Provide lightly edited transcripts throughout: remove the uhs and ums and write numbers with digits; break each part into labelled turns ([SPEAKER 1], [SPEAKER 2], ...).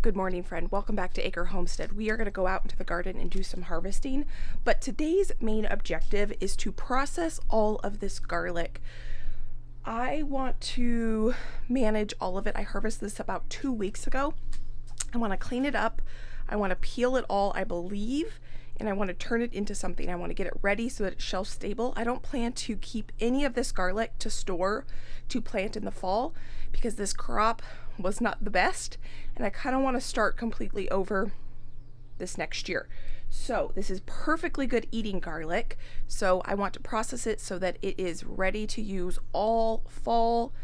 [SPEAKER 1] Good morning, friend. Welcome back to Acre Homestead. We are going to go out into the garden and do some harvesting, but today's main objective is to process all of this garlic. I want to manage all of it. I harvested this about 2 weeks ago. I want to clean it up. I want to peel it all, I believe, and I want to turn it into something. I want to get it ready so that it's shelf stable. I don't plan to keep any of this garlic to store to plant in the fall because this crop was not the best, and I kind of want to start completely over this next year. So this is perfectly good eating garlic, so I want to process it so that it is ready to use all fall,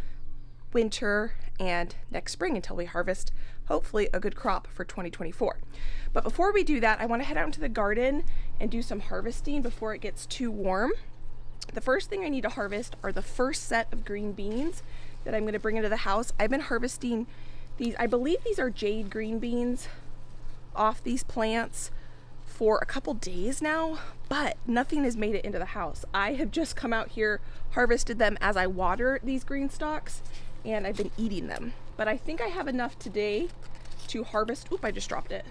[SPEAKER 1] winter, and next spring until we harvest hopefully a good crop for 2024. But before we do that, I want to head out into the garden and do some harvesting before it gets too warm. The first thing I need to harvest are the first set of green beans that I'm going to bring into the house. I've been harvesting these, I believe these are jade green beans, off these plants for a couple days now, but nothing has made it into the house. I have just come out here, harvested them as I water these green stalks, and I've been eating them. But I think I have enough today to harvest, oop, I just dropped it,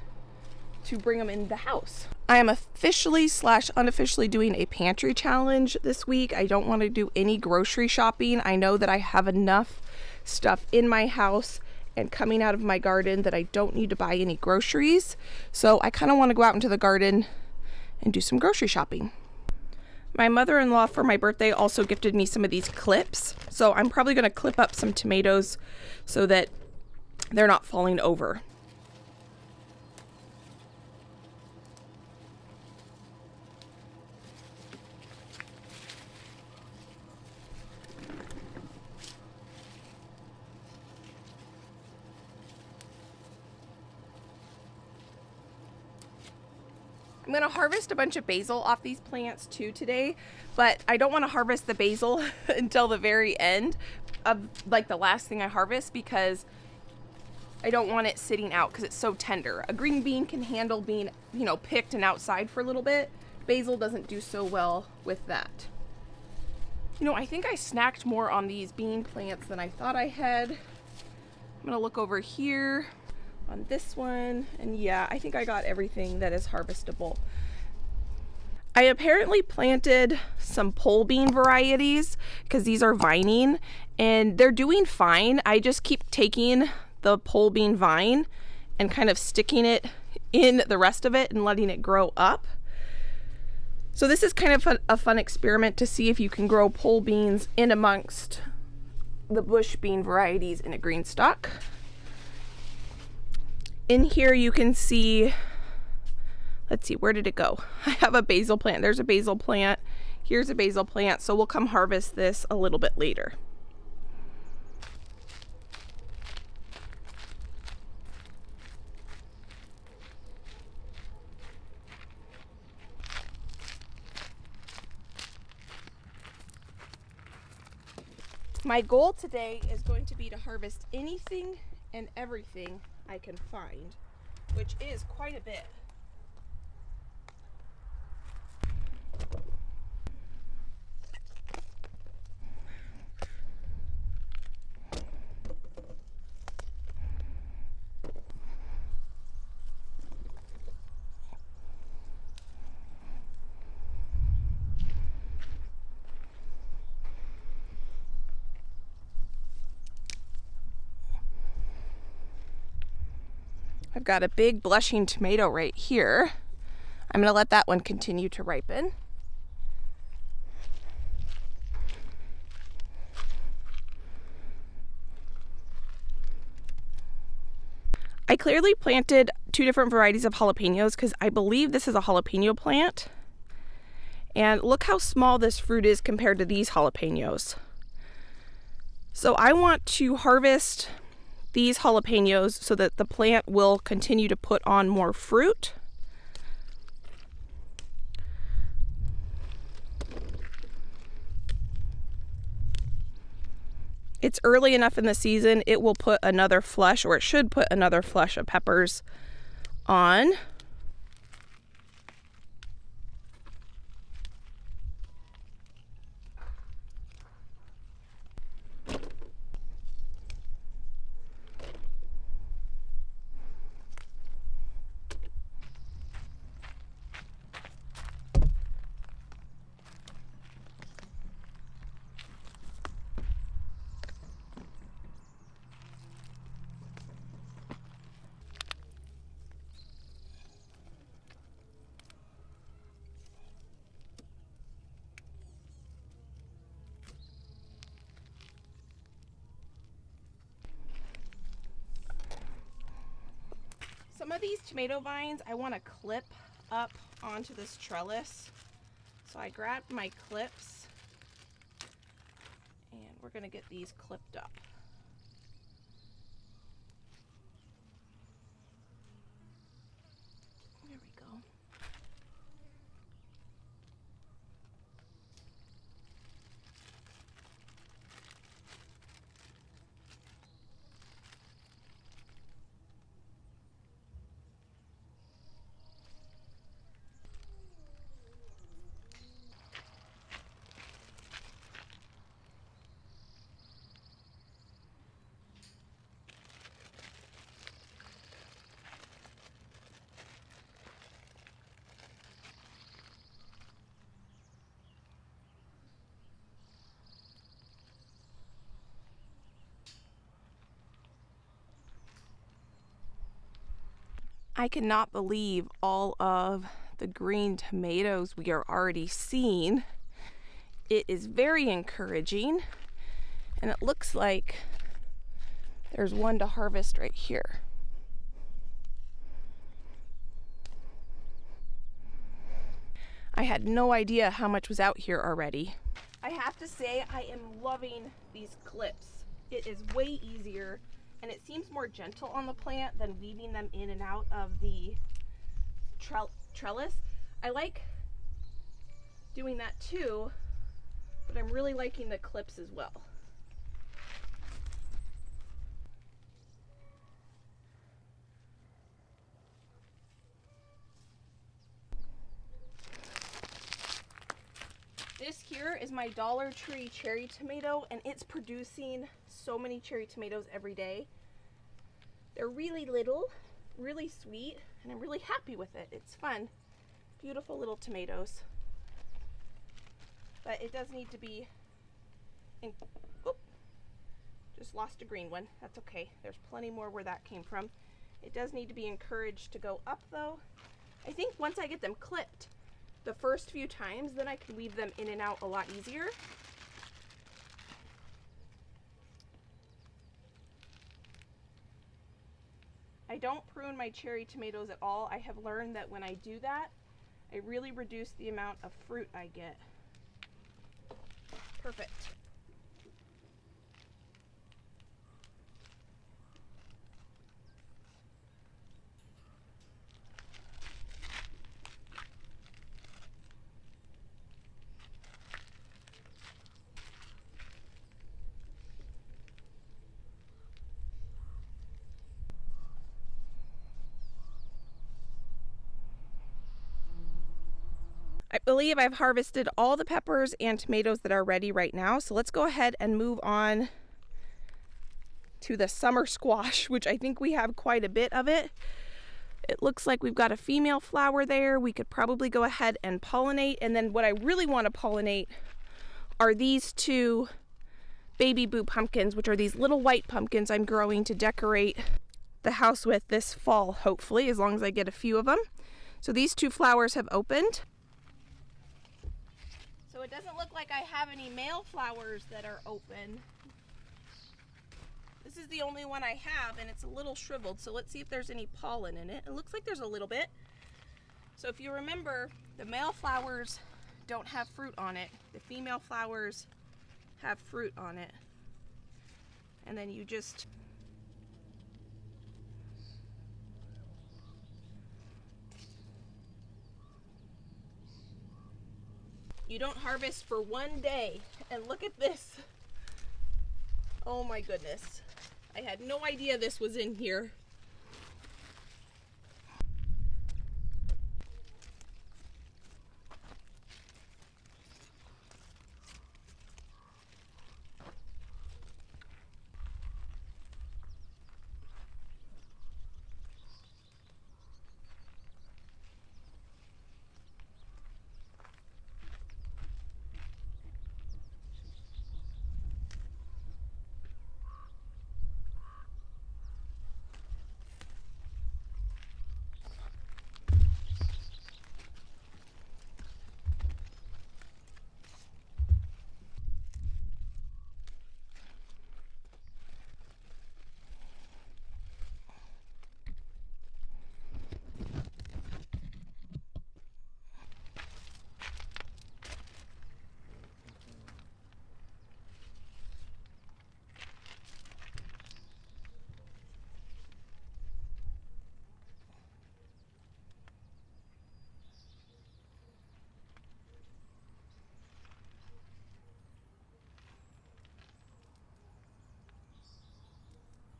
[SPEAKER 1] to bring them in the house. I am officially / unofficially doing a pantry challenge this week. I don't want to do any grocery shopping. I know that I have enough stuff in my house and coming out of my garden that I don't need to buy any groceries. So I kind of want to go out into the garden and do some grocery shopping. My mother-in-law for my birthday also gifted me some of these clips. So I'm probably going to clip up some tomatoes so that they're not falling over. I'm going to harvest a bunch of basil off these plants too today, but I don't want to harvest the basil until the very end of like the last thing I harvest because I don't want it sitting out because it's so tender. A green bean can handle being, picked and outside for a little bit. Basil doesn't do so well with that. I think I snacked more on these bean plants than I thought I had. I'm going to look over here on this one, and yeah, I think I got everything that is harvestable. I apparently planted some pole bean varieties because these are vining and they're doing fine. I just keep taking the pole bean vine and kind of sticking it in the rest of it and letting it grow up. So this is kind of a fun experiment to see if you can grow pole beans in amongst the bush bean varieties in a green stock. In here you can see, let's see, where did it go? I have a basil plant. There's a basil plant. Here's a basil plant. So we'll come harvest this a little bit later. My goal today is going to be to harvest anything and everything I can find, which is quite a bit. I've got a big blushing tomato right here. I'm going to let that one continue to ripen. I clearly planted 2 different varieties of jalapenos because I believe this is a jalapeno plant. And look how small this fruit is compared to these jalapenos. So I want to harvest these jalapenos so that the plant will continue to put on more fruit. It's early enough in the season, it will put another flush, or it should put another flush of peppers on. Some of these tomato vines I want to clip up onto this trellis. So I grabbed my clips and we're going to get these clipped up. There we go. I cannot believe all of the green tomatoes we are already seeing. It is very encouraging, and it looks like there's one to harvest right here. I had no idea how much was out here already. I have to say I am loving these clips. It is way easier and it seems more gentle on the plant than weaving them in and out of the trellis. I like doing that too, but I'm really liking the clips as well. This here is my Dollar Tree cherry tomato, and it's producing so many cherry tomatoes every day. They're really little, really sweet, and I'm really happy with it. It's fun. Beautiful little tomatoes. But it does need to be, just lost a green one. That's okay. There's plenty more where that came from. It does need to be encouraged to go up though. I think once I get them clipped, the first few times, then I can weave them in and out a lot easier. I don't prune my cherry tomatoes at all. I have learned that when I do that, I really reduce the amount of fruit I get. Perfect. I believe I've harvested all the peppers and tomatoes that are ready right now. So let's go ahead and move on to the summer squash, which I think we have quite a bit of it. It looks like we've got a female flower there. We could probably go ahead and pollinate. And then what I really want to pollinate are these two baby boo pumpkins, which are these little white pumpkins I'm growing to decorate the house with this fall, hopefully, as long as I get a few of them. So these two flowers have opened. So it doesn't look like I have any male flowers that are open. This is the only one I have, and it's a little shriveled, so let's see if there's any pollen in it. It looks like there's a little bit. So if you remember, the male flowers don't have fruit on it. The female flowers have fruit on it. And then you just you don't harvest for one day. And look at this. Oh my goodness. I had no idea this was in here.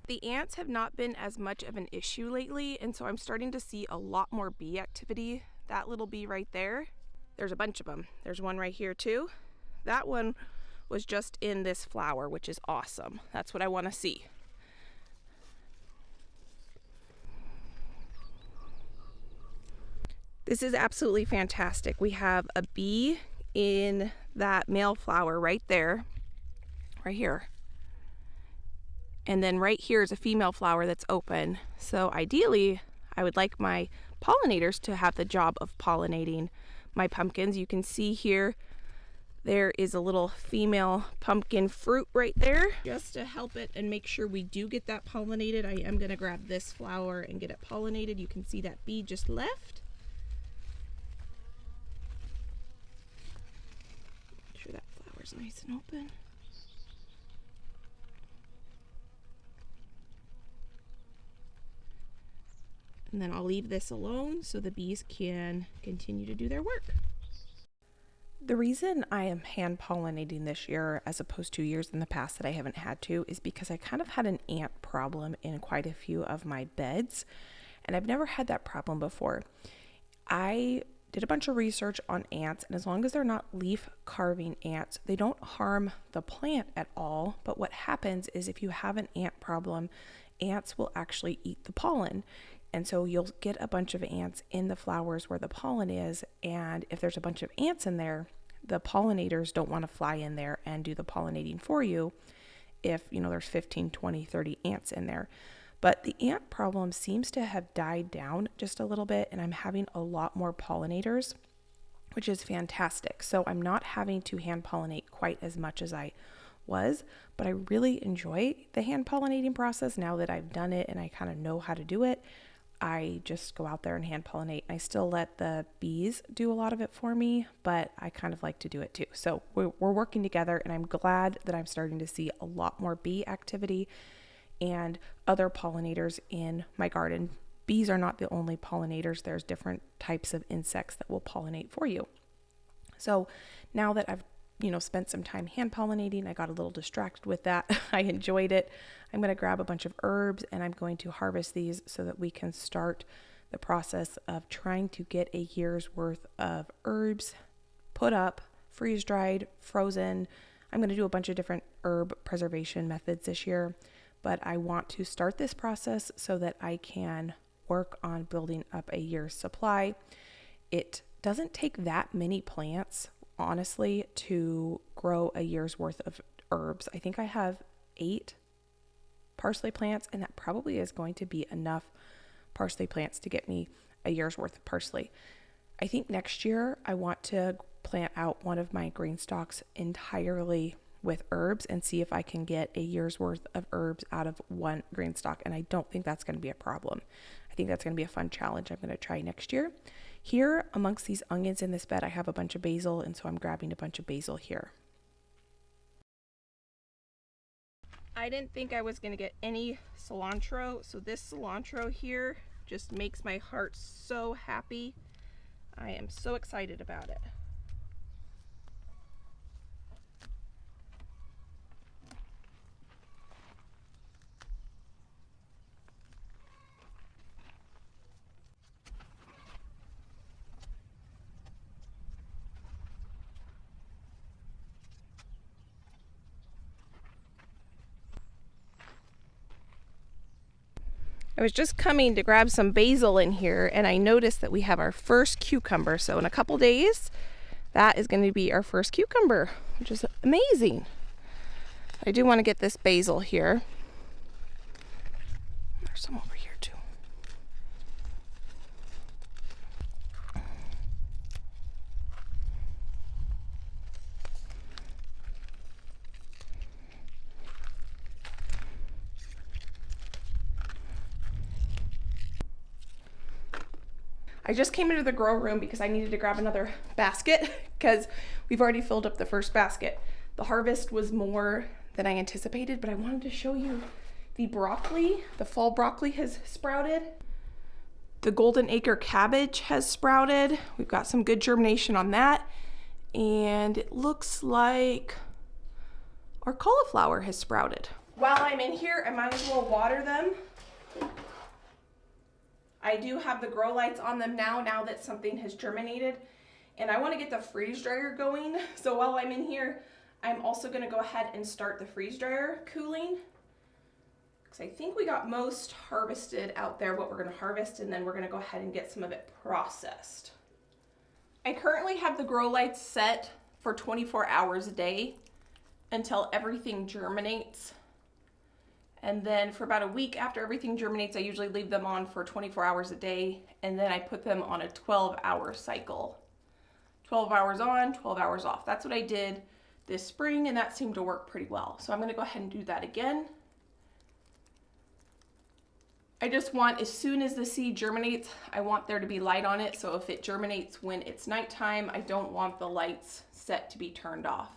[SPEAKER 1] The ants have not been as much of an issue lately, and so I'm starting to see a lot more bee activity. That little bee right there, there's a bunch of them. There's one right here too. That one was just in this flower, which is awesome. That's what I want to see. This is absolutely fantastic. We have a bee in that male flower right there, right here. And then right here is a female flower that's open. So ideally, I would like my pollinators to have the job of pollinating my pumpkins. You can see here, there is a little female pumpkin fruit right there. Just to help it and make sure we do get that pollinated, I am gonna grab this flower and get it pollinated. You can see that bee just left. Make sure that flower's nice and open. And then I'll leave this alone so the bees can continue to do their work. The reason I am hand pollinating this year as opposed to years in the past that I haven't had to is because I kind of had an ant problem in quite a few of my beds, and I've never had that problem before. I did a bunch of research on ants, and as long as they're not leaf carving ants, they don't harm the plant at all. But what happens is if you have an ant problem, ants will actually eat the pollen. And so you'll get a bunch of ants in the flowers where the pollen is, and if there's a bunch of ants in there, the pollinators don't want to fly in there and do the pollinating for you if, there's 15, 20, 30 ants in there. But the ant problem seems to have died down just a little bit, and I'm having a lot more pollinators, which is fantastic. So I'm not having to hand pollinate quite as much as I was, but I really enjoy the hand pollinating process now that I've done it and I kind of know how to do it. I just go out there and hand pollinate. I still let the bees do a lot of it for me, but I kind of like to do it too. So we're working together, and I'm glad that I'm starting to see a lot more bee activity and other pollinators in my garden. Bees are not the only pollinators. There's different types of insects that will pollinate for you. So now that I've spent some time hand pollinating, I got a little distracted with that. I enjoyed it. I'm going to grab a bunch of herbs and I'm going to harvest these so that we can start the process of trying to get a year's worth of herbs put up, freeze dried, frozen. I'm going to do a bunch of different herb preservation methods this year, but I want to start this process so that I can work on building up a year's supply. It doesn't take that many plants, honestly, to grow a year's worth of herbs. I think I have 8 parsley plants, and that probably is going to be enough parsley plants to get me a year's worth of parsley. I think next year I want to plant out one of my green stalks entirely with herbs and see if I can get a year's worth of herbs out of one green stalk, and I don't think that's going to be a problem. I think that's going to be a fun challenge I'm going to try next year. Here amongst these onions in this bed, I have a bunch of basil, and so I'm grabbing a bunch of basil here. I didn't think I was going to get any cilantro, so this cilantro here just makes my heart so happy. I am so excited about it. I was just coming to grab some basil in here, and I noticed that we have our first cucumber. So in a couple days, that is going to be our first cucumber, which is amazing. I do want to get this basil here. There's some over here too. I just came into the grow room because I needed to grab another basket because we've already filled up the first basket. The harvest was more than I anticipated, but I wanted to show you the broccoli. The fall broccoli has sprouted. The golden acre cabbage has sprouted. We've got some good germination on that. And it looks like our cauliflower has sprouted. While I'm in here, I might as well water them. I do have the grow lights on them now that something has germinated, and I want to get the freeze dryer going. So while I'm in here, I'm also going to go ahead and start the freeze dryer cooling, because I think we got most harvested out there, what we're going to harvest, and then we're going to go ahead and get some of it processed. I currently have the grow lights set for 24 hours a day until everything germinates. And then for about a week after everything germinates, I usually leave them on for 24 hours a day, and then I put them on a 12-hour cycle. 12 hours on, 12 hours off. That's what I did this spring, and that seemed to work pretty well. So I'm gonna go ahead and do that again. I just want, as soon as the seed germinates, I want there to be light on it. So if it germinates when it's nighttime, I don't want the lights set to be turned off.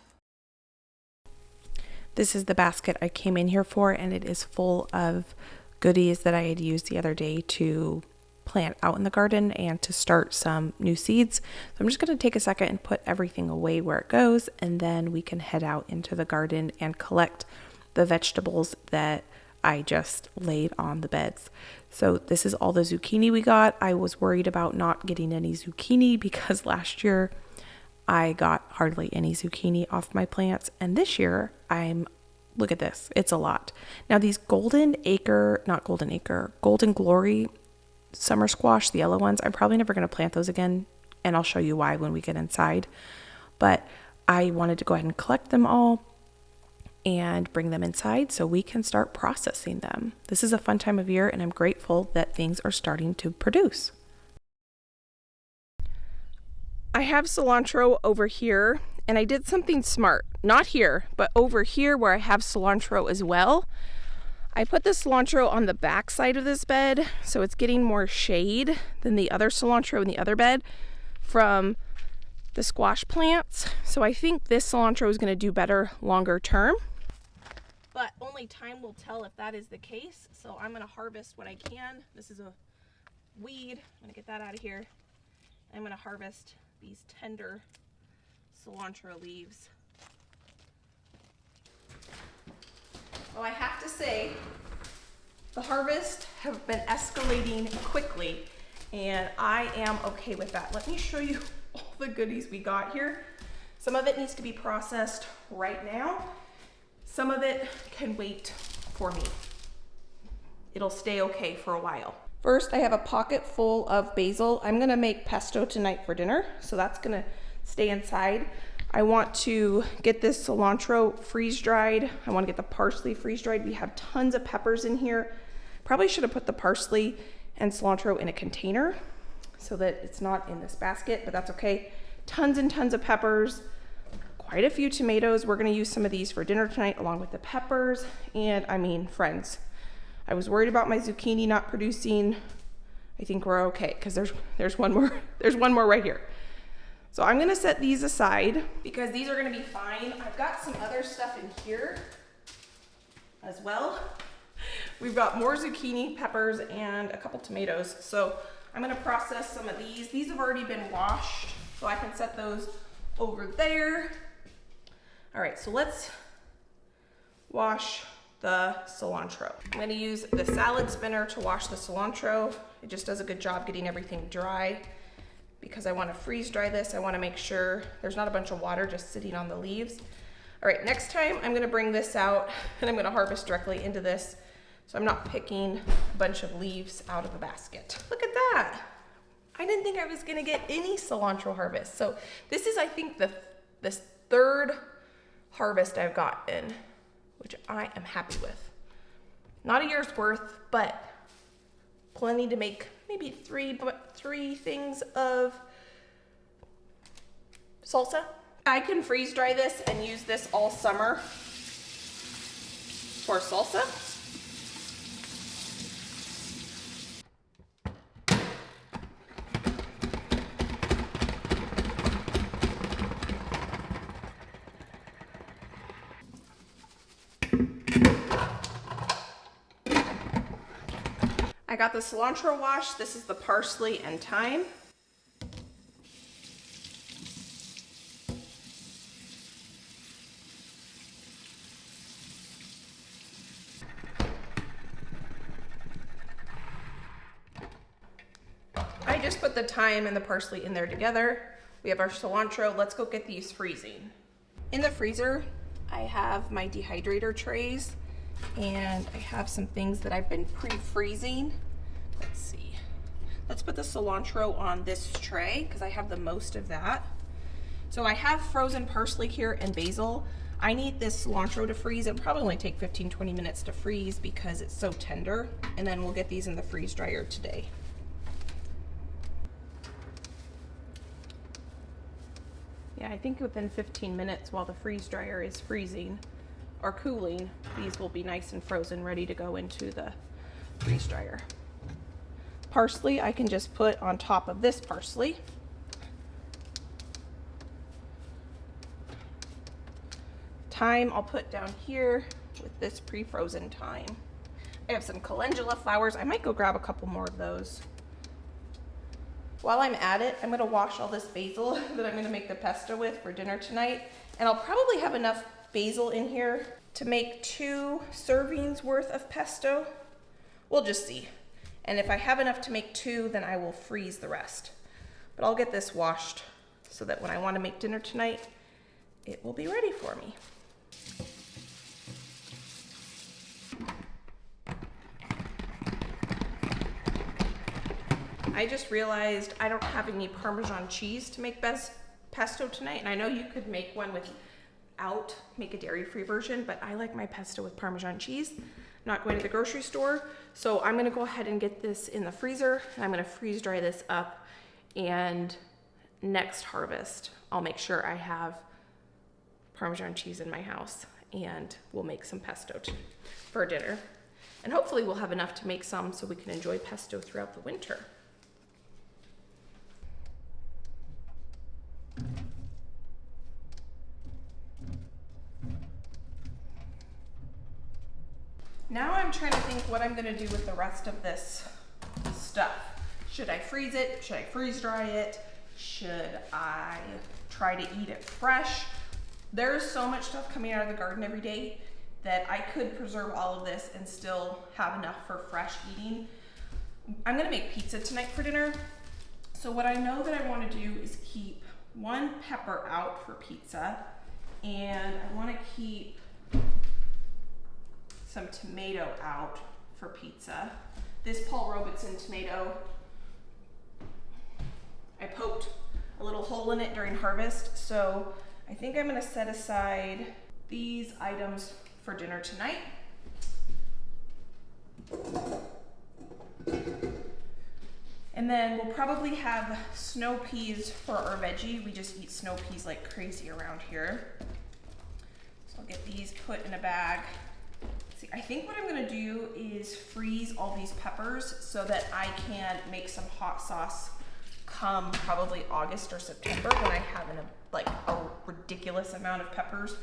[SPEAKER 1] This is the basket I came in here for, and it is full of goodies that I had used the other day to plant out in the garden and to start some new seeds. So I'm just going to take a second and put everything away where it goes, and then we can head out into the garden and collect the vegetables that I just laid on the beds. So this is all the zucchini we got. I was worried about not getting any zucchini because last year I got hardly any zucchini off my plants, and this year look at this, it's a lot. Now these Golden Glory summer squash, the yellow ones, I'm probably never going to plant those again, and I'll show you why when we get inside. But I wanted to go ahead and collect them all and bring them inside so we can start processing them. This is a fun time of year, and I'm grateful that things are starting to produce. I have cilantro over here, and I did something smart. Not here, but over here where I have cilantro as well. I put the cilantro on the back side of this bed, so it's getting more shade than the other cilantro in the other bed from the squash plants. So I think this cilantro is going to do better longer term. But only time will tell if that is the case. So I'm going to harvest what I can. This is a weed. I'm going to get that out of here. I'm going to harvest these tender cilantro leaves. Well, I have to say, the harvest have been escalating quickly, and I am okay with that. Let me show you all the goodies we got here. Some of it needs to be processed right now. Some of it can wait for me. It'll stay okay for a while. First, I have a pocket full of basil. I'm gonna make pesto tonight for dinner, so that's gonna stay inside. I want to get this cilantro freeze-dried. I wanna get the parsley freeze-dried. We have tons of peppers in here. Probably should have put the parsley and cilantro in a container so that it's not in this basket, but that's okay. Tons and tons of peppers, quite a few tomatoes. We're gonna use some of these for dinner tonight along with the peppers. And I mean, friends, I was worried about my zucchini not producing. I think we're okay because there's one more. There's one more right here. So I'm gonna set these aside because these are gonna be fine. I've got some other stuff in here as well. We've got more zucchini, peppers, and a couple tomatoes. So I'm gonna process some of these. These have already been washed, so I can set those over there. All right, so let's wash the cilantro. I'm gonna use the salad spinner to wash the cilantro. It just does a good job getting everything dry. Because I wanna freeze dry this, I wanna make sure there's not a bunch of water just sitting on the leaves. All right, next time I'm gonna bring this out and I'm gonna harvest directly into this, so I'm not picking a bunch of leaves out of the basket. Look at that. I didn't think I was gonna get any cilantro harvest. So this is, I think, this third harvest I've gotten, which I am happy with. Not a year's worth, but plenty to make maybe three things of salsa. I can freeze dry this and use this all summer for salsa. I got the cilantro wash. This is the parsley and thyme. just put the thyme and the parsley in there together. We have our cilantro. Let's go get these freezing. In the freezer, I have my dehydrator trays, and I have some things that I've been pre-freezing. Let's see. Let's put the cilantro on this tray because I have the most of that. So I have frozen parsley here and basil. I need this cilantro to freeze. It'll probably only take 15-20 minutes to freeze because it's so tender. And then we'll get these in the freeze dryer today. Yeah, I think within 15 minutes while the freeze dryer is freezing or cooling, these will be nice and frozen, ready to go into the freeze dryer. Parsley, I can just put on top of this parsley. Thyme, I'll put down here with this pre-frozen thyme. I have some calendula flowers. I might go grab a couple more of those. While I'm at it, I'm gonna wash all this basil that I'm gonna make the pesto with for dinner tonight. And I'll probably have enough basil in here to make 2 servings worth of pesto. We'll just see. And if I have enough to make 2, then I will freeze the rest. But I'll get this washed so that when I wanna make dinner tonight, it will be ready for me. I just realized I don't have any Parmesan cheese to make pesto tonight, and I know you could make one make a dairy-free version, but I like my pesto with Parmesan cheese. Not going to the grocery store, so I'm gonna go ahead and get this in the freezer, and I'm gonna freeze dry this up, and next harvest, I'll make sure I have Parmesan cheese in my house, and we'll make some pesto for dinner. And hopefully we'll have enough to make some so we can enjoy pesto throughout the winter. Now I'm trying to think what I'm gonna do with the rest of this stuff. Should I freeze it? Should I freeze dry it? Should I try to eat it fresh? There's so much stuff coming out of the garden every day that I could preserve all of this and still have enough for fresh eating. I'm gonna make pizza tonight for dinner. So what I know that I wanna do is keep 1 pepper out for pizza, and I wanna keep some tomato out for pizza. This Paul Robeson tomato, I poked a little hole in it during harvest, so I think I'm gonna set aside these items for dinner tonight. And then we'll probably have snow peas for our veggie. We just eat snow peas like crazy around here. So I'll get these put in a bag. See, I think what I'm gonna do is freeze all these peppers so that I can make some hot sauce come probably August or September when I have a ridiculous amount of peppers.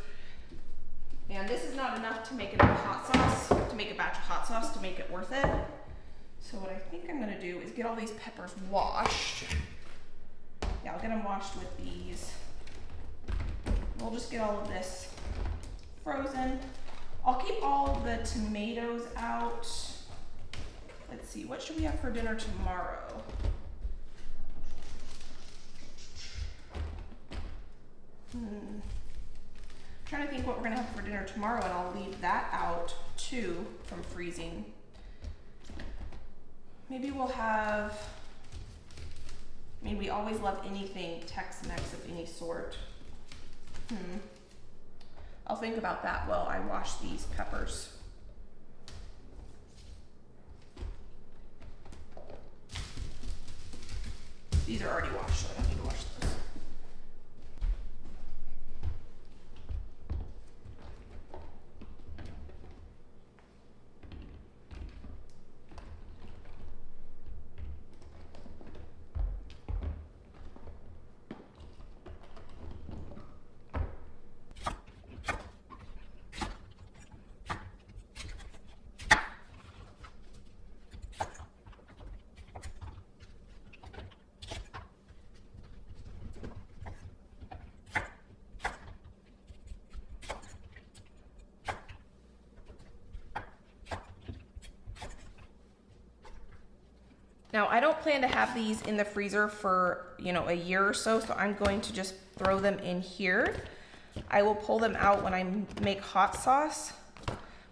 [SPEAKER 1] And this is not enough to make enough hot sauce, to make a batch of hot sauce to make it worth it. So what I think I'm gonna do is get all these peppers washed. Yeah, I'll get them washed with these. We'll just get all of this frozen. I'll keep all of the tomatoes out. Let's see, what should we have for dinner tomorrow? Trying to think what we're gonna have for dinner tomorrow, and I'll leave that out too from freezing. Maybe we'll have, we always love anything Tex-Mex of any sort. I'll think about that while I wash these peppers. These are already washed, so I don't need to wash those. Now, I don't plan to have these in the freezer for, a year or so, so I'm going to just throw them in here. I will pull them out when I make hot sauce,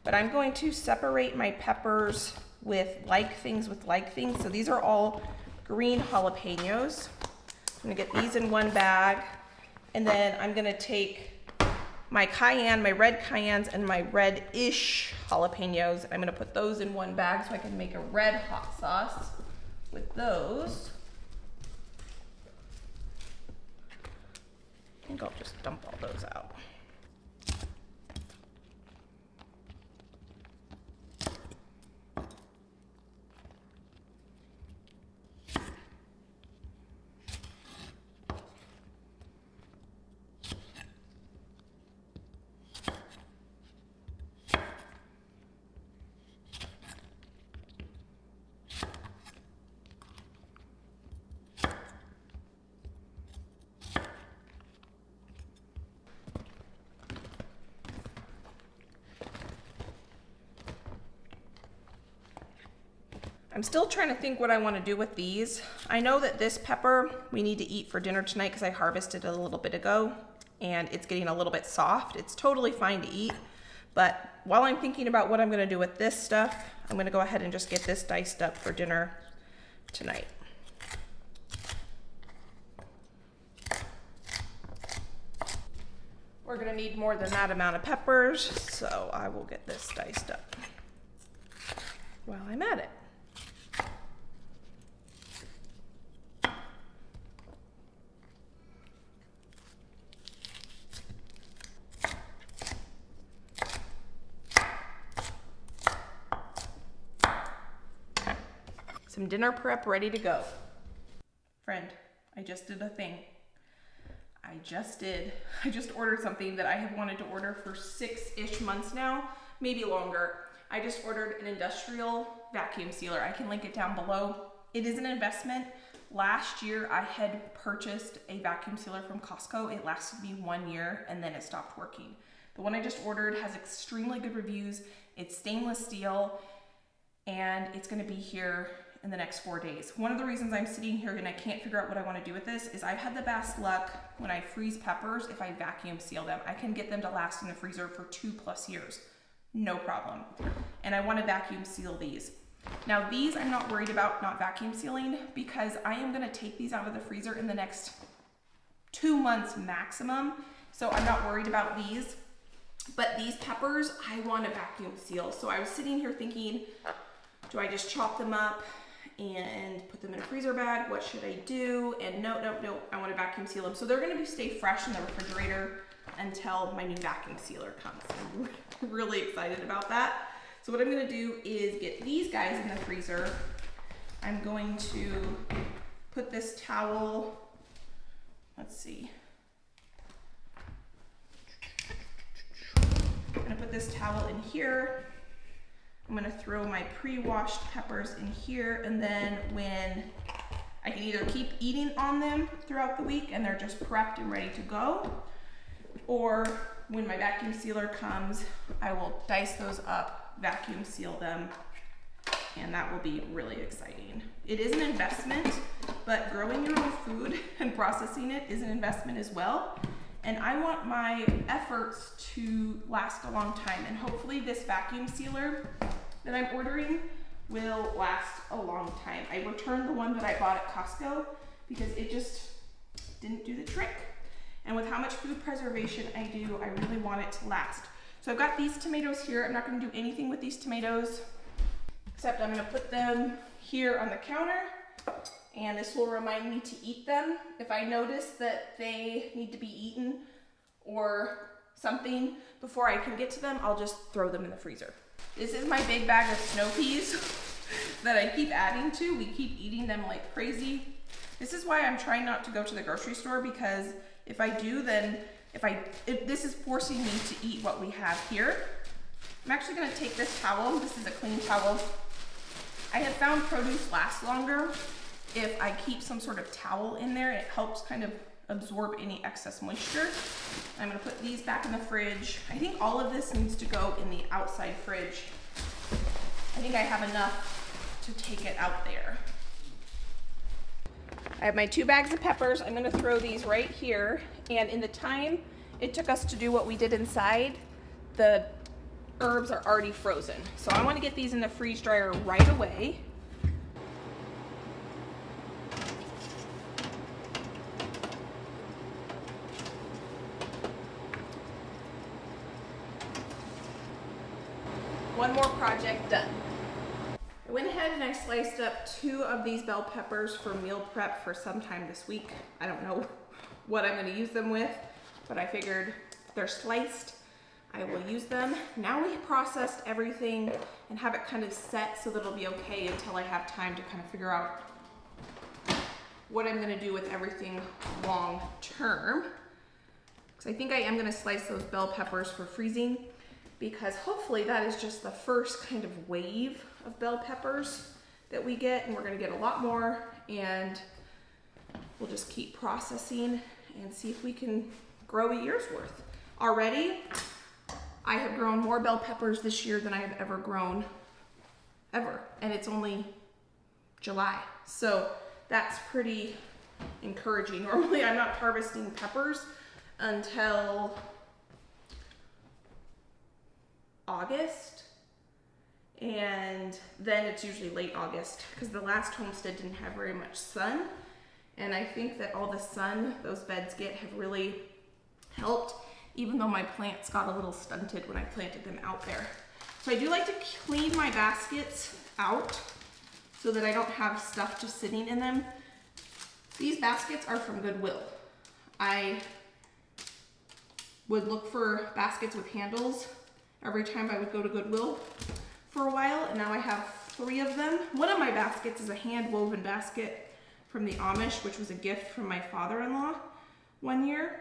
[SPEAKER 1] but I'm going to separate my peppers with like things with like things. So these are all green jalapenos. I'm gonna get these in one bag, and then I'm gonna take my cayenne, my red cayennes, and my red-ish jalapenos, and I'm gonna put those in one bag so I can make a red hot sauce with those. I think I'll just dump all those out. I'm still trying to think what I want to do with these. I know that this pepper we need to eat for dinner tonight because I harvested it a little bit ago and it's getting a little bit soft. It's totally fine to eat, but while I'm thinking about what I'm going to do with this stuff, I'm going to go ahead and just get this diced up for dinner tonight. We're going to need more than that amount of peppers, so I will get this diced up while I'm at it. Some dinner prep ready to go. Friend, I just did a thing. I just ordered something that I have wanted to order for 6-ish months now, maybe longer. I just ordered an industrial vacuum sealer. I can link it down below. It is an investment. Last year I had purchased a vacuum sealer from Costco. It lasted me 1 year and then it stopped working. The one I just ordered has extremely good reviews. It's stainless steel and it's gonna be here in the next 4 days. One of the reasons I'm sitting here and I can't figure out what I want to do with this is I've had the best luck when I freeze peppers. If I vacuum seal them, I can get them to last in the freezer for 2+ years, no problem. And I want to vacuum seal these. Now these I'm not worried about not vacuum sealing because I am going to take these out of the freezer in the next 2 months maximum. So I'm not worried about these, but these peppers I want to vacuum seal. So I was sitting here thinking, do I just chop them up and put them in a freezer bag? What should I do? And no, I want to vacuum seal them. So they're going to stay fresh in the refrigerator until my new vacuum sealer comes. I'm really excited about that. So what I'm going to do is get these guys in the freezer. I'm going to put this towel, let's see. I'm going to put this towel in here. I'm gonna throw my pre-washed peppers in here, and then when I can either keep eating on them throughout the week and they're just prepped and ready to go, or when my vacuum sealer comes, I will dice those up, vacuum seal them, and that will be really exciting. It is an investment, but growing your own food and processing it is an investment as well. And I want my efforts to last a long time. And hopefully this vacuum sealer that I'm ordering will last a long time. I returned the one that I bought at Costco because it just didn't do the trick. And with how much food preservation I do, I really want it to last. So I've got these tomatoes here. I'm not gonna do anything with these tomatoes, except I'm gonna put them here on the counter. And this will remind me to eat them. If I notice that they need to be eaten or something before I can get to them, I'll just throw them in the freezer. This is my big bag of snow peas that I keep adding to. We keep eating them like crazy. This is why I'm trying not to go to the grocery store, because if I do, then this is forcing me to eat what we have here. I'm actually gonna take this towel. This is a clean towel. I have found produce lasts longer if I keep some sort of towel in there. It helps kind of absorb any excess moisture. I'm gonna put these back in the fridge. I think all of this needs to go in the outside fridge. I think I have enough to take it out there. I have my 2 bags of peppers. I'm gonna throw these right here. And in the time it took us to do what we did inside, the herbs are already frozen. So I wanna get these in the freeze dryer right away. One more project done. I went ahead and I sliced up 2 of these bell peppers for meal prep for sometime this week. I don't know what I'm gonna use them with, but I figured they're sliced, I will use them. Now we processed everything and have it kind of set so that it'll be okay until I have time to kind of figure out what I'm gonna do with everything long term. So I think I am gonna slice those bell peppers for freezing, because hopefully that is just the first kind of wave of bell peppers that we get, and we're gonna get a lot more, and we'll just keep processing and see if we can grow a year's worth. Already, I have grown more bell peppers this year than I have ever grown, ever, and it's only July. So that's pretty encouraging. Normally I'm not harvesting peppers until August, and then it's usually late August because the last homestead didn't have very much sun, and I think that all the sun those beds get have really helped, even though my plants got a little stunted when I planted them out there. So I do like to clean my baskets out so that I don't have stuff just sitting in them. These baskets are from Goodwill. I would look for baskets with handles every time I would go to Goodwill for a while, and now I have 3 of them. One of my baskets is a hand woven basket from the Amish, which was a gift from my father-in-law one year,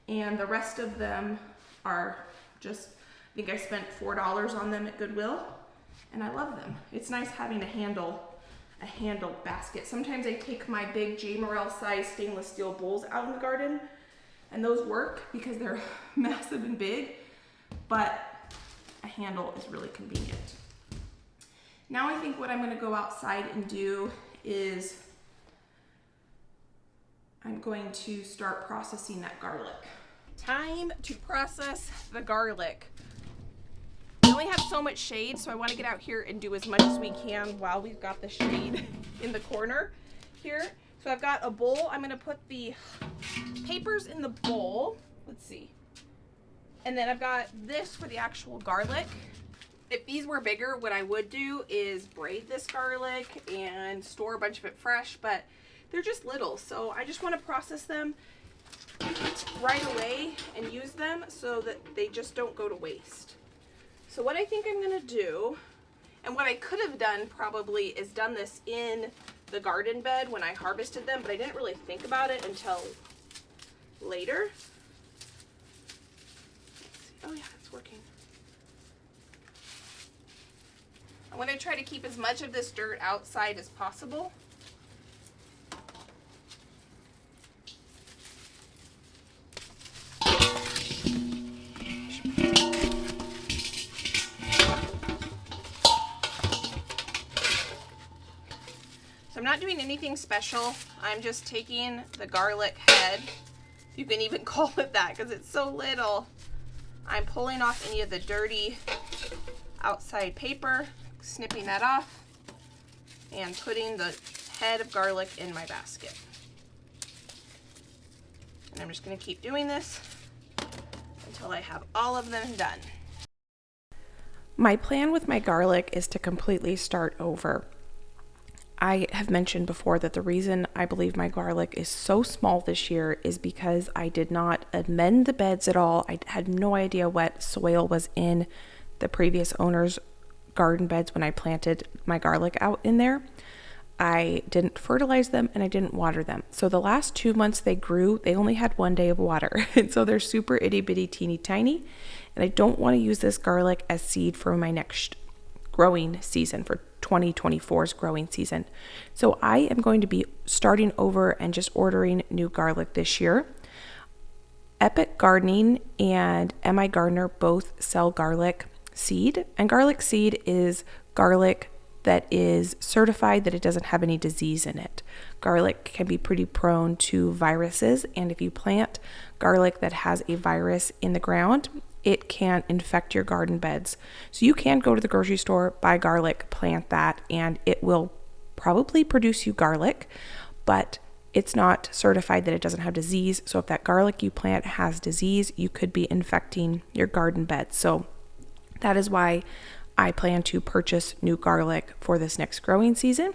[SPEAKER 1] and the rest of them are just, I think I spent $4 on them at Goodwill, and I love them. It's nice having a handled basket. Sometimes I take my big J. Morrell size stainless steel bowls out in the garden, and those work because they're massive and big, but a handle is really convenient. Now I think what I'm gonna go outside and do is I'm going to start processing that garlic. Time to process the garlic. We only have so much shade, so I wanna get out here and do as much as we can while we've got the shade in the corner here. So I've got a bowl. I'm gonna put the papers in the bowl. Let's see. And then I've got this for the actual garlic. If these were bigger, what I would do is braid this garlic and store a bunch of it fresh, but they're just little. So I just want to process them right away and use them so that they just don't go to waste. So what I think I'm gonna do, and what I could have done probably is done this in the garden bed when I harvested them, but I didn't really think about it until later. Oh yeah, it's working. I'm going to try to keep as much of this dirt outside as possible. So I'm not doing anything special. I'm just taking the garlic head. You can even call it that because it's so little. I'm pulling off any of the dirty outside paper, snipping that off, and putting the head of garlic in my basket. And I'm just going to keep doing this until I have all of them done. My plan with my garlic is to completely start over. I have mentioned before that the reason I believe my garlic is so small this year is because I did not amend the beds at all. I had no idea what soil was in the previous owner's garden beds when I planted my garlic out in there. I didn't fertilize them and I didn't water them. So the last 2 months they grew, they only had 1 day of water. And so they're super itty bitty teeny tiny. And I don't want to use this garlic as seed for my next growing season, for 2024's growing season. So I am going to be starting over and just ordering new garlic this year. Epic Gardening and MI Gardener both sell garlic seed, and garlic seed is garlic that is certified that it doesn't have any disease in it. garlic can be pretty prone to viruses, and if you plant garlic that has a virus in the ground, it can infect your garden beds. So you can go to the grocery store, buy garlic, plant that, and it will probably produce you garlic, but it's not certified that it doesn't have disease. So if that garlic you plant has disease, you could be infecting your garden bed. So that is why I plan to purchase new garlic for this next growing season.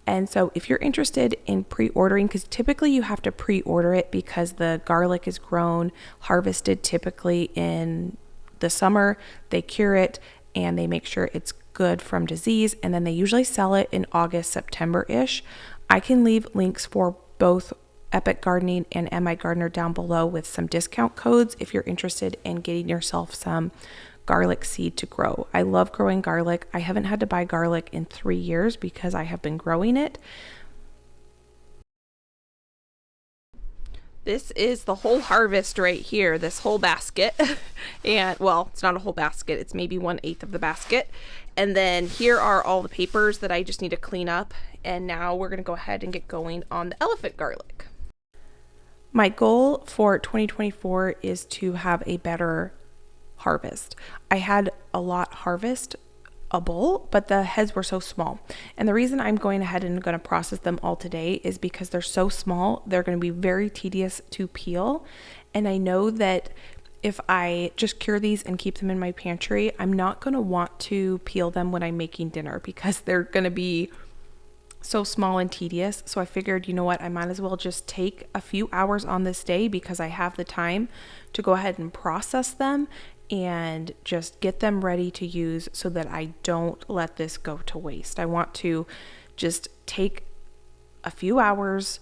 [SPEAKER 1] And so if you're interested in pre-ordering, because typically you have to pre-order it because the garlic is grown, harvested typically in the summer, they cure it and they make sure it's good from disease, and then they usually sell it in August, September-ish. I can leave links for both Epic Gardening and MI Gardener down below with some discount codes if you're interested in getting yourself some garlic seed to grow. I love growing garlic. I haven't had to buy garlic in 3 years because I have been growing it. This is the whole harvest right here, this whole basket. And well, it's not a whole basket, it's maybe 1/8 of the basket. And then here are all the papers that I just need to clean up. And now we're gonna go ahead and get going on the elephant garlic. My goal for 2024 is to have a better harvest. I had a lot harvestable, but the heads were so small. And the reason I'm going ahead and going to process them all today is because they're so small, they're going to be very tedious to peel. And I know that if I just cure these and keep them in my pantry, I'm not going to want to peel them when I'm making dinner because they're going to be so small and tedious. So I figured, you know what, I might as well just take a few hours on this day because I have the time to go ahead and process them and just get them ready to use so that I don't let this go to waste. I want to just take a few hours,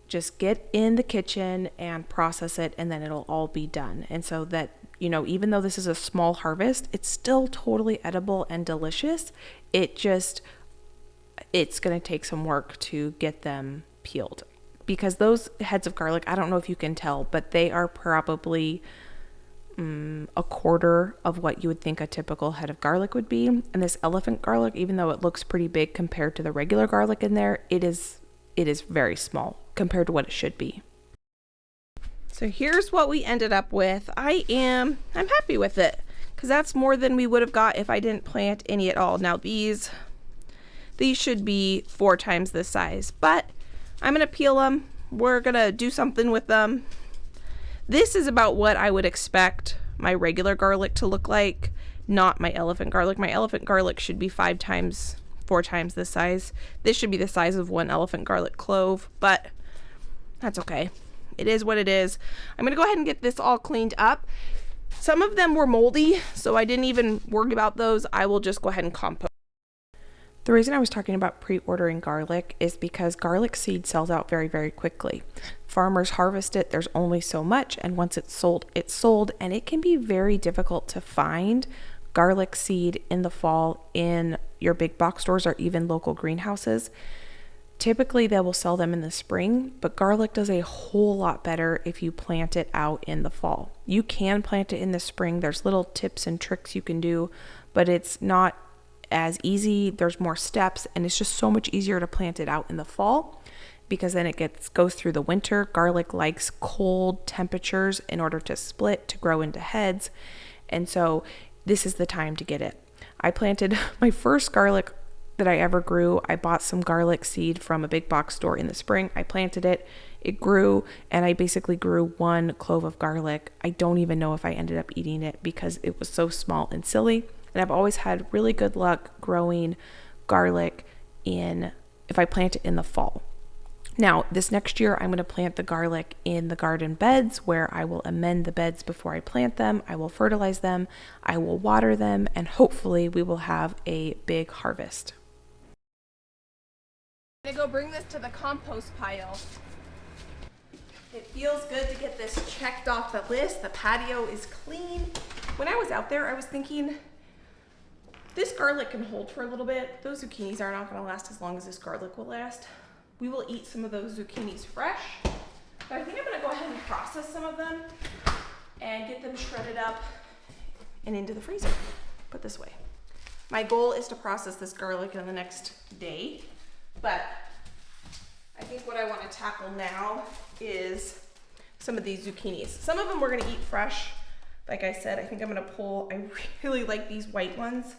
[SPEAKER 1] just get in the kitchen and process it, and then it'll all be done. And so that, you know, even though this is a small harvest, it's still totally edible and delicious. It's going to take some work to get them peeled because those heads of garlic, I don't know if you can tell, but they are probably a quarter of what you would think a typical head of garlic would be. And this elephant garlic, even though it looks pretty big compared to the regular garlic in there, it is very small compared to what it should be. So here's what we ended up with. I'm happy with it because that's more than we would have got if I didn't plant any at all. Now these should be 4 times this size, but I'm gonna peel them. We're gonna do something with them. This is about what I would expect my regular garlic to look like, not my elephant garlic. My elephant garlic should be 4 times this size. This should be the size of 1 elephant garlic clove, but that's okay. It is what it is. I'm gonna go ahead and get this all cleaned up. Some of them were moldy, so I didn't even worry about those. I will just go ahead and compost. The reason I was talking about pre-ordering garlic is because garlic seed sells out very, very quickly. Farmers harvest it, there's only so much, and once it's sold, and it can be very difficult to find garlic seed in the fall in your big box stores or even local greenhouses. Typically, they will sell them in the spring, but garlic does a whole lot better if you plant it out in the fall. You can plant it in the spring. There's little tips and tricks you can do, but it's not as easy. There's more steps, and it's just so much easier to plant it out in the fall because then it goes through the winter. Garlic likes cold temperatures in order to split, to grow into heads, and so this is the time to get it. I planted my first garlic that I ever grew. I bought some garlic seed from a big box store in the spring. I planted it, it grew, and I basically grew 1 clove of garlic. I don't even know if I ended up eating it because it was so small and silly. And I've always had really good luck growing garlic if I plant it in the fall. Now, this next year, I'm going to plant the garlic in the garden beds where I will amend the beds before I plant them. I will fertilize them, I will water them, and hopefully we will have a big harvest. I'm going to go bring this to the compost pile. It feels good to get this checked off the list. The patio is clean. When I was out there, I was thinking, this garlic can hold for a little bit. Those zucchinis are not going to last as long as this garlic will last. We will eat some of those zucchinis fresh, but I think I'm going to go ahead and process some of them and get them shredded up and into the freezer. Put this way. My goal is to process this garlic in the next day, but I think what I want to tackle now is some of these zucchinis. Some of them we're going to eat fresh. Like I said, I think I'm going to pull, I really like these white ones.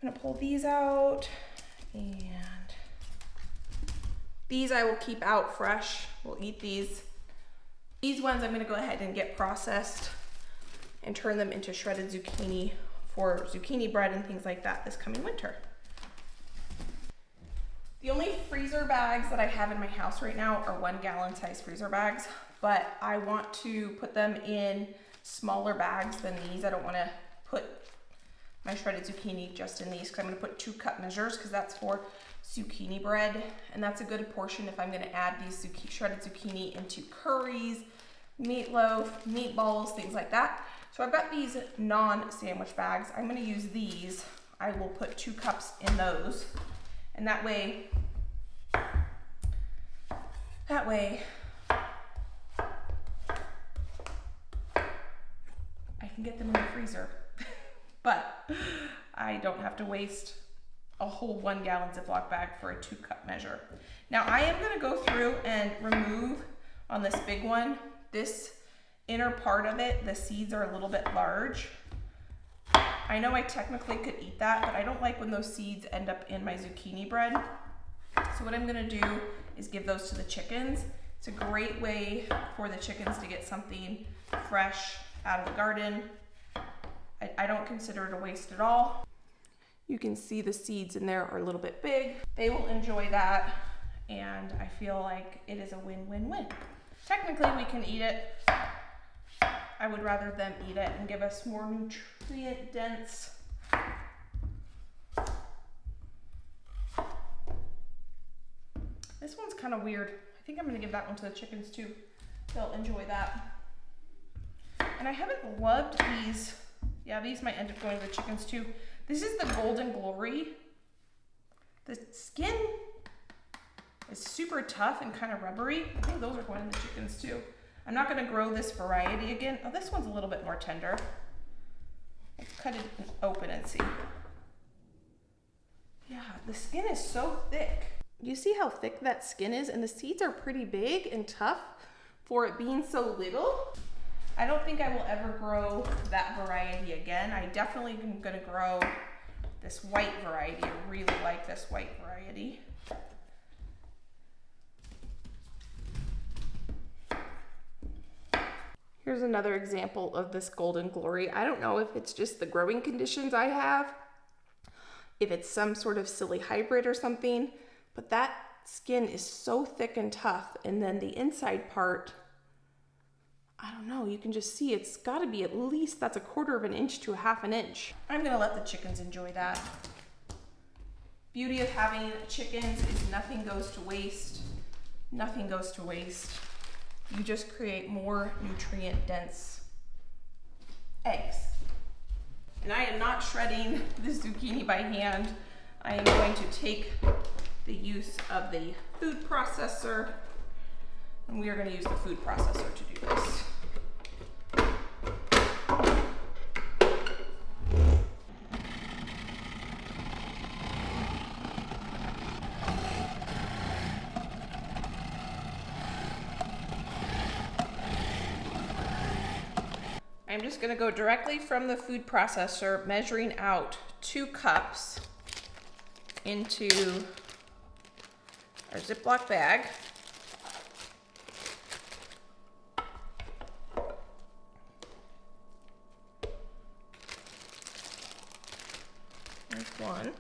[SPEAKER 1] I'm going to pull these out, and these I will keep out fresh. We'll eat these. These ones I'm going to go ahead and get processed and turn them into shredded zucchini for zucchini bread and things like that this coming winter. The only freezer bags that I have in my house right now are 1 gallon size freezer bags, but I want to put them in smaller bags than these. I don't want to put my shredded zucchini just in these, because I'm going to put 2 cup measures, because that's for zucchini bread, and that's a good portion if I'm going to add these shredded zucchini into curries, meatloaf, meatballs, things like that. So I've got these non-sandwich bags. I'm going to use these. I will put 2 cups in those, and that way I can get them in the freezer. But I don't have to waste a whole 1 gallon Ziploc bag for a 2 cup measure. Now I am going to go through and remove on this big one, this inner part of it, the seeds are a little bit large. I know I technically could eat that, but I don't like when those seeds end up in my zucchini bread. So what I'm going to do is give those to the chickens. It's a great way for the chickens to get something fresh out of the garden. I don't consider it a waste at all. You can see the seeds in there are a little bit big. They will enjoy that, and I feel like it is a win-win-win. Technically, we can eat it. I would rather them eat it and give us more nutrient-dense. This one's kind of weird. I think I'm going to give that one to the chickens too. They'll enjoy that. And I haven't loved these. Yeah, these might end up going to the chickens too. This is the Golden Glory. The skin is super tough and kind of rubbery. I think those are going to the chickens too. I'm not going to grow this variety again. Oh, this one's a little bit more tender. Let's cut it open and see. Yeah, the skin is so thick. You see how thick that skin is? And the seeds are pretty big and tough for it being so little. I don't think I will ever grow that variety again. I definitely am going to grow this white variety. I really like this white variety. Here's another example of this Golden Glory. I don't know if it's just the growing conditions I have, if it's some sort of silly hybrid or something, but that skin is so thick and tough. And then the inside part, I don't know, you can just see it's got to be at least, that's 1/4 of an inch to 1/2 an inch. I'm going to let the chickens enjoy that. Beauty of having chickens is nothing goes to waste. Nothing goes to waste. You just create more nutrient-dense eggs. And I am not shredding the zucchini by hand. I am going to take the use of the food processor, and we are going to use the food processor to do this. I'm just going to go directly from the food processor, measuring out 2 cups into our Ziploc bag. There's one.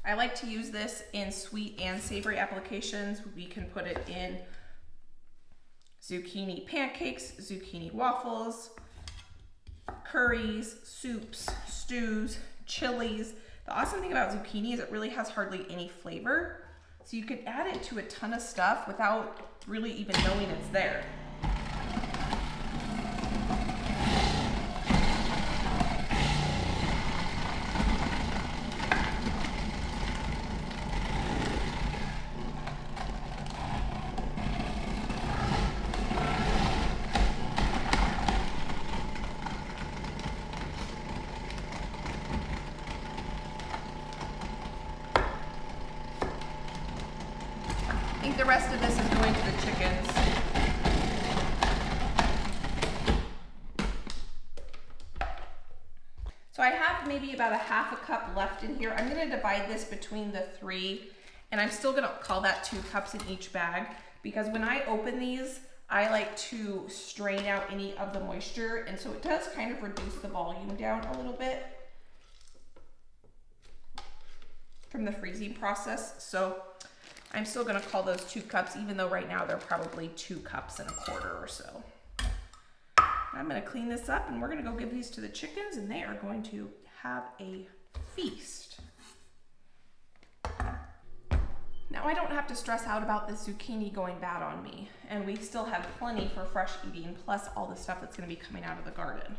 [SPEAKER 1] I like to use this in sweet and savory applications. We can put it in zucchini pancakes, zucchini waffles, curries, soups, stews, chilies. The awesome thing about zucchini is it really has hardly any flavor. So you can add it to a ton of stuff without really even knowing it's there. I think the rest of this is going to the chickens. So I have maybe about a half a cup left in here. I'm gonna divide this between the 3, and I'm still gonna call that 2 cups in each bag, because when I open these, I like to strain out any of the moisture, and so it does kind of reduce the volume down a little bit from the freezing process. So I'm still gonna call those 2 cups, even though right now they're probably 2 cups and a quarter or so. I'm gonna clean this up and we're gonna go give these to the chickens, and they are going to have a feast. Now I don't have to stress out about the zucchini going bad on me, and we still have plenty for fresh eating, plus all the stuff that's gonna be coming out of the garden.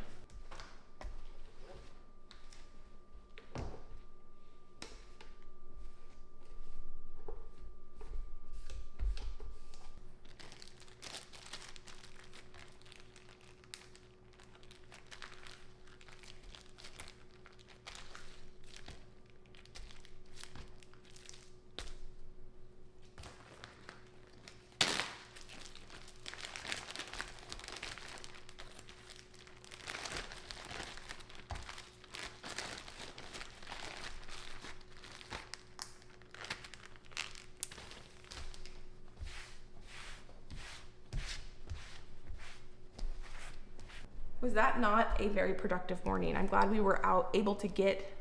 [SPEAKER 1] Was that not a very productive morning? I'm glad we were able to get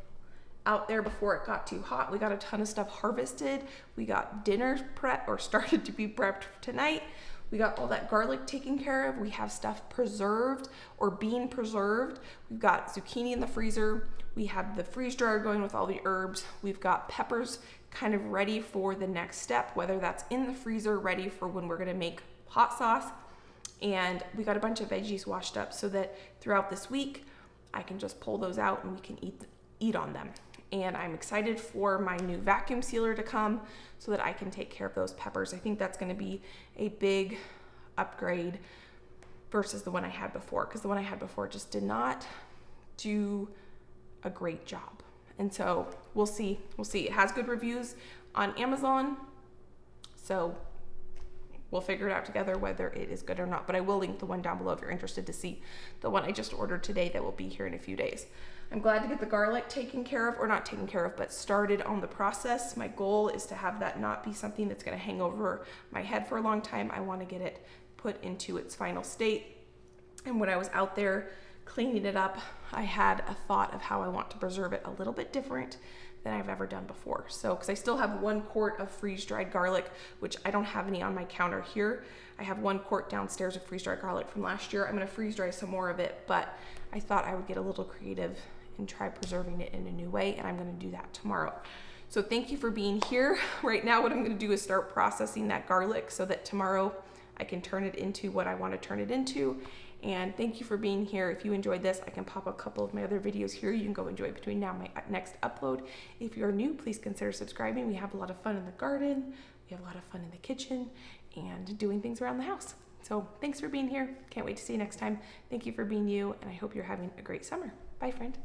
[SPEAKER 1] out there before it got too hot. We got a ton of stuff harvested. We got dinner prepped, or started to be prepped tonight. We got all that garlic taken care of. We have stuff preserved or being preserved. We've got zucchini in the freezer. We have the freeze dryer going with all the herbs. We've got peppers kind of ready for the next step, whether that's in the freezer ready for when we're gonna make hot sauce. And we got a bunch of veggies washed up so that throughout this week, I can just pull those out and we can eat on them. And I'm excited for my new vacuum sealer to come so that I can take care of those peppers. I think that's gonna be a big upgrade versus the one I had before, because the one I had before just did not do a great job. And so we'll see. It has good reviews on Amazon, so we'll figure it out together whether it is good or not, but I will link the one down below if you're interested to see the one I just ordered today that will be here in a few days. I'm glad to get the garlic taken care of, or not taken care of, but started on the process. My goal is to have that not be something that's gonna hang over my head for a long time. I wanna get it put into its final state. And when I was out there cleaning it up, I had a thought of how I want to preserve it a little bit different than I've ever done before. So, because I still have 1 quart of freeze-dried garlic, which I don't have any on my counter here. I have 1 quart downstairs of freeze-dried garlic from last year. I'm gonna freeze-dry some more of it, but I thought I would get a little creative and try preserving it in a new way, and I'm gonna do that tomorrow. So thank you for being here. Right now, what I'm gonna do is start processing that garlic so that tomorrow I can turn it into what I wanna turn it into. And thank you for being here. If you enjoyed this, I can pop a couple of my other videos here. You can go enjoy between now and my next upload. If you're new, please consider subscribing. We have a lot of fun in the garden. We have a lot of fun in the kitchen and doing things around the house. So thanks for being here. Can't wait to see you next time. Thank you for being you, and I hope you're having a great summer. Bye, friend.